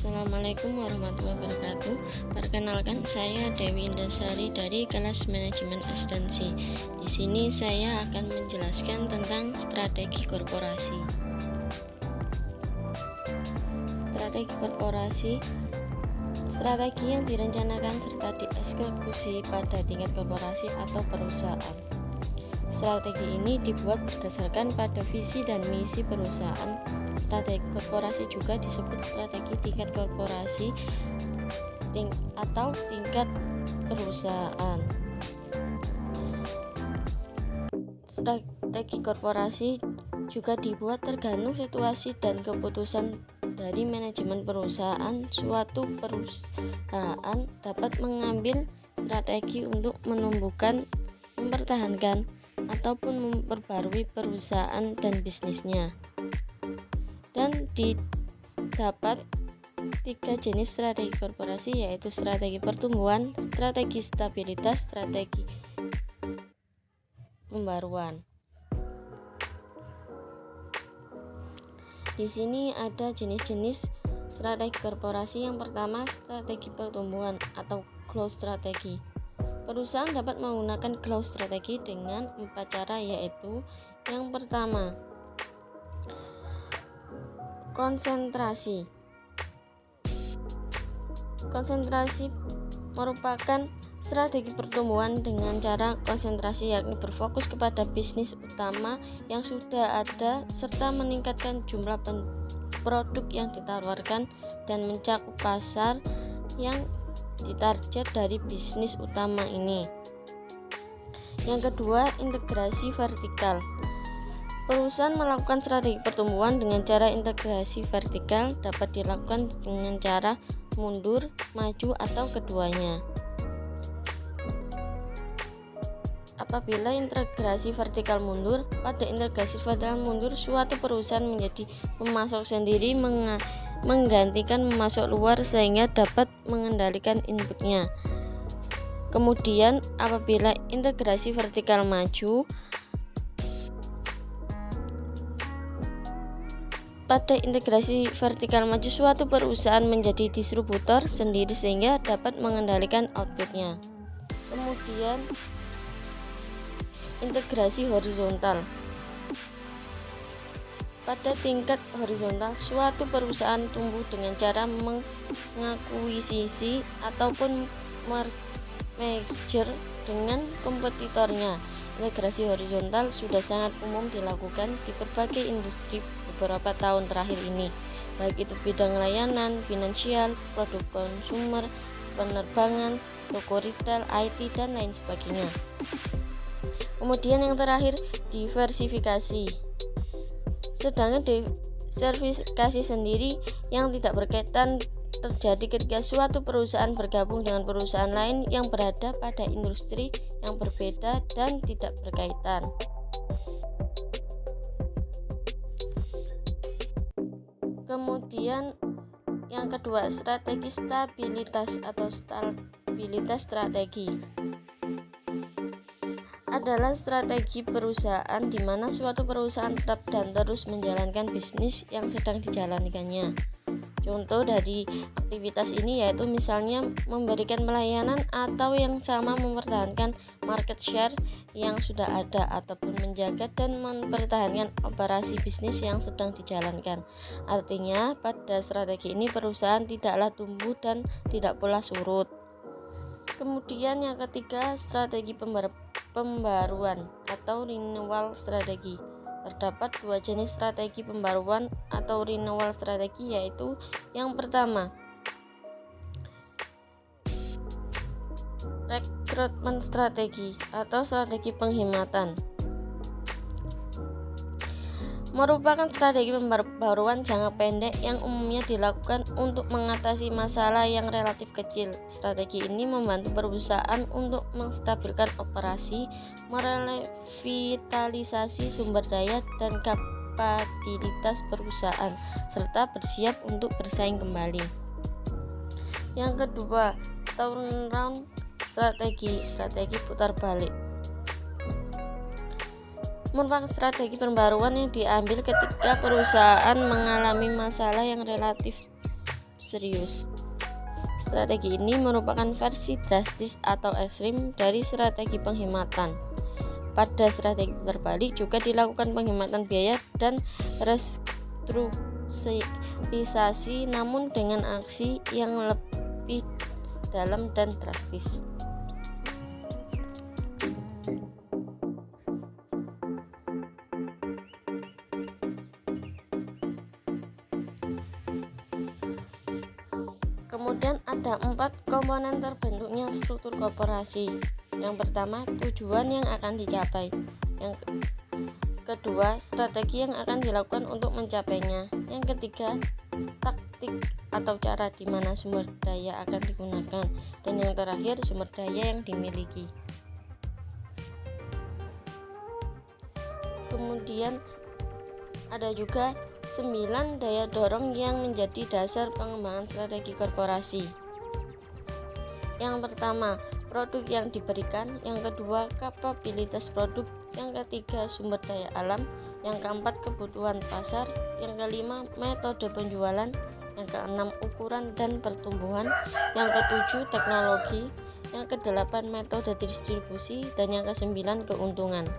Assalamualaikum warahmatullahi wabarakatuh. Perkenalkan, saya Dewi Indasari dari kelas Manajemen Ekstensi. Di sini saya akan menjelaskan tentang strategi korporasi. Strategi korporasi, strategi yang direncanakan serta dieksekusi pada tingkat korporasi atau perusahaan. Strategi ini dibuat berdasarkan pada visi dan misi perusahaan. Strategi korporasi juga disebut strategi tingkat korporasi atau tingkat perusahaan. Strategi korporasi juga dibuat tergantung situasi dan keputusan dari manajemen perusahaan. Suatu perusahaan dapat mengambil strategi untuk menumbuhkan, mempertahankan, ataupun memperbarui perusahaan dan bisnisnya. Dan didapat 3 jenis strategi korporasi, yaitu strategi pertumbuhan, strategi stabilitas, strategi pembaruan. Di sini ada jenis-jenis strategi korporasi. Yang pertama, strategi pertumbuhan atau growth strategi. Perusahaan dapat menggunakan growth strategi dengan 4 cara, yaitu yang pertama, konsentrasi. Konsentrasi merupakan strategi pertumbuhan dengan cara konsentrasi, yakni berfokus kepada bisnis utama yang sudah ada serta meningkatkan jumlah produk yang ditawarkan dan mencakup pasar yang ditarget dari bisnis utama ini. Yang kedua, integrasi vertikal. Perusahaan melakukan strategi pertumbuhan dengan cara integrasi vertikal, dapat dilakukan dengan cara mundur, maju, atau keduanya. Apabila integrasi vertikal mundur, pada integrasi vertikal mundur, suatu perusahaan menjadi pemasok sendiri menggantikan pemasok luar sehingga dapat mengendalikan inputnya. Kemudian apabila integrasi vertikal maju, pada integrasi vertikal maju suatu perusahaan menjadi distributor sendiri sehingga dapat mengendalikan outputnya. Kemudian integrasi horizontal. Pada tingkat horizontal, suatu perusahaan tumbuh dengan cara mengakuisisi ataupun merger dengan kompetitornya. Integrasi horizontal sudah sangat umum dilakukan di berbagai industri beberapa tahun terakhir ini, baik itu bidang layanan, finansial, produk konsumer, penerbangan, toko retail, IT, dan lain sebagainya. Kemudian yang terakhir, diversifikasi. Sedangkan diversifikasi sendiri yang tidak berkaitan terjadi ketika suatu perusahaan bergabung dengan perusahaan lain yang berada pada industri yang berbeda dan tidak berkaitan. Kemudian yang kedua, strategi stabilitas atau stabilitas strategi adalah strategi perusahaan di mana suatu perusahaan tetap dan terus menjalankan bisnis yang sedang dijalankannya. Contoh dari aktivitas ini yaitu misalnya memberikan pelayanan atau yang sama mempertahankan market share yang sudah ada ataupun menjaga dan mempertahankan operasi bisnis yang sedang dijalankan. Artinya pada strategi ini perusahaan tidaklah tumbuh dan tidak pula surut. Kemudian yang ketiga, strategi pembaruan atau renewal strategi. Terdapat 2 jenis strategi pembaruan atau renewal strategi, yaitu yang pertama, rekrutmen strategi atau strategi penghematan. Merupakan strategi pembaruan jangka pendek yang umumnya dilakukan untuk mengatasi masalah yang relatif kecil. Strategi ini membantu perusahaan untuk menstabilkan operasi, merevitalisasi sumber daya dan kapabilitas perusahaan, serta bersiap untuk bersaing kembali. Yang kedua, turnaround strategi putar balik. Merupakan strategi pembaruan yang diambil ketika perusahaan mengalami masalah yang relatif serius. Strategi ini merupakan versi drastis atau ekstrim dari strategi penghematan. Pada strategi terbalik juga dilakukan penghematan biaya dan restrukturisasi, namun dengan aksi yang lebih dalam dan drastis. Kemudian ada 4 komponen terbentuknya struktur korporasi. Yang pertama, tujuan yang akan dicapai. Yang kedua, strategi yang akan dilakukan untuk mencapainya. Yang ketiga, taktik atau cara di mana sumber daya akan digunakan. Dan yang terakhir, sumber daya yang dimiliki. Kemudian ada juga 9 daya dorong yang menjadi dasar pengembangan strategi korporasi. Yang pertama, produk yang diberikan. Yang kedua, kapabilitas produk. Yang ketiga, sumber daya alam. Yang keempat, kebutuhan pasar. Yang kelima, metode penjualan. Yang keenam, ukuran dan pertumbuhan. Yang ketujuh, teknologi. Yang kedelapan, metode distribusi. Dan yang kesembilan, keuntungan.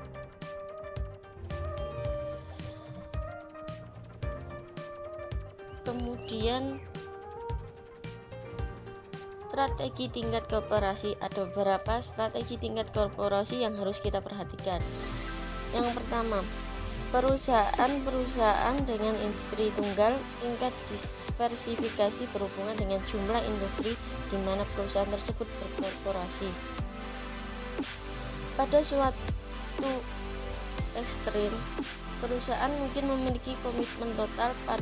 Kemudian strategi tingkat korporasi. Ada beberapa strategi tingkat korporasi yang harus kita perhatikan. Yang pertama, perusahaan dengan industri tunggal. Tingkat diversifikasi berhubungan dengan jumlah industri di mana perusahaan tersebut berkorporasi. Pada suatu ekstrim, perusahaan mungkin memiliki komitmen total pada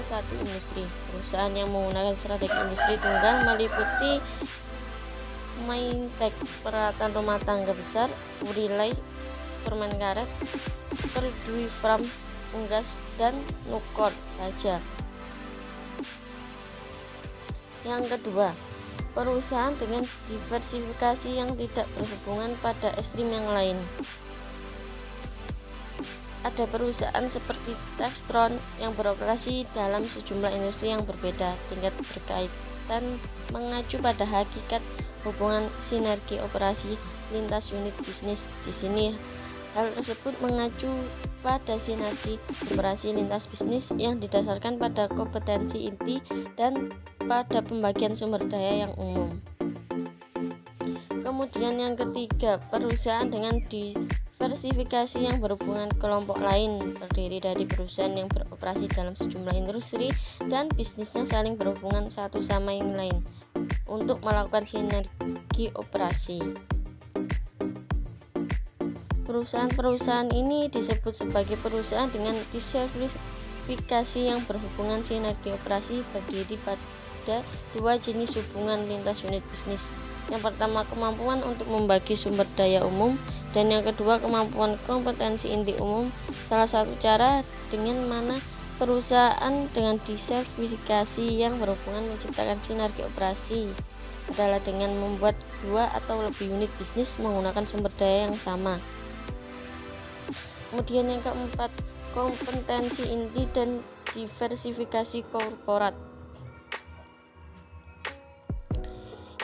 satu industri. Perusahaan yang menggunakan strategi industri tunggal meliputi Maintech, peralatan rumah tangga besar, Urilai, permen karet, Perdue Farms, Unggas, dan Nukor Baja. Yang kedua, perusahaan dengan diversifikasi yang tidak berhubungan pada ekstrim yang lain. Ada perusahaan seperti Textron yang beroperasi dalam sejumlah industri yang berbeda. Tingkat berkaitan mengacu pada hakikat hubungan sinergi operasi lintas unit bisnis. Di sini hal tersebut mengacu pada sinergi operasi lintas bisnis yang didasarkan pada kompetensi inti dan pada pembagian sumber daya yang umum. Kemudian yang ketiga, perusahaan dengan diversifikasi yang berhubungan kelompok lain, terdiri dari perusahaan yang beroperasi dalam sejumlah industri dan bisnisnya saling berhubungan satu sama yang lain untuk melakukan sinergi operasi. Perusahaan-perusahaan ini disebut sebagai perusahaan dengan diversifikasi yang berhubungan sinergi operasi, terdiri pada 2 jenis hubungan lintas unit bisnis. Yang pertama, kemampuan untuk membagi sumber daya umum, dan yang kedua, kemampuan kompetensi inti umum. Salah satu cara dengan mana perusahaan dengan diversifikasi yang berhubungan menciptakan sinergi operasi adalah dengan membuat 2 atau lebih unit bisnis menggunakan sumber daya yang sama. Kemudian yang keempat, kompetensi inti dan diversifikasi korporat.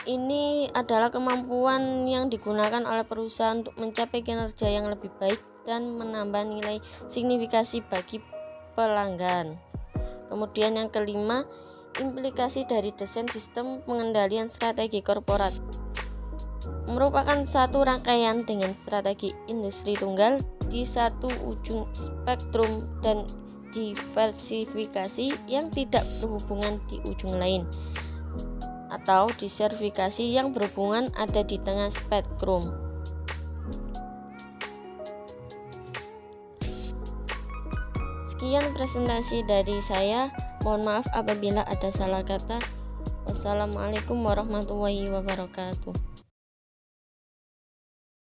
Ini adalah kemampuan yang digunakan oleh perusahaan untuk mencapai kinerja yang lebih baik dan menambah nilai signifikasi bagi pelanggan. Kemudian yang kelima, implikasi dari desain sistem pengendalian strategi korporat. Merupakan satu rangkaian dengan strategi industri tunggal di satu ujung spektrum dan diversifikasi yang tidak berhubungan di ujung lain, atau diversifikasi yang berhubungan ada di tengah spektrum. Sekian presentasi dari saya. Mohon maaf apabila ada salah kata. Wassalamualaikum warahmatullahi wabarakatuh.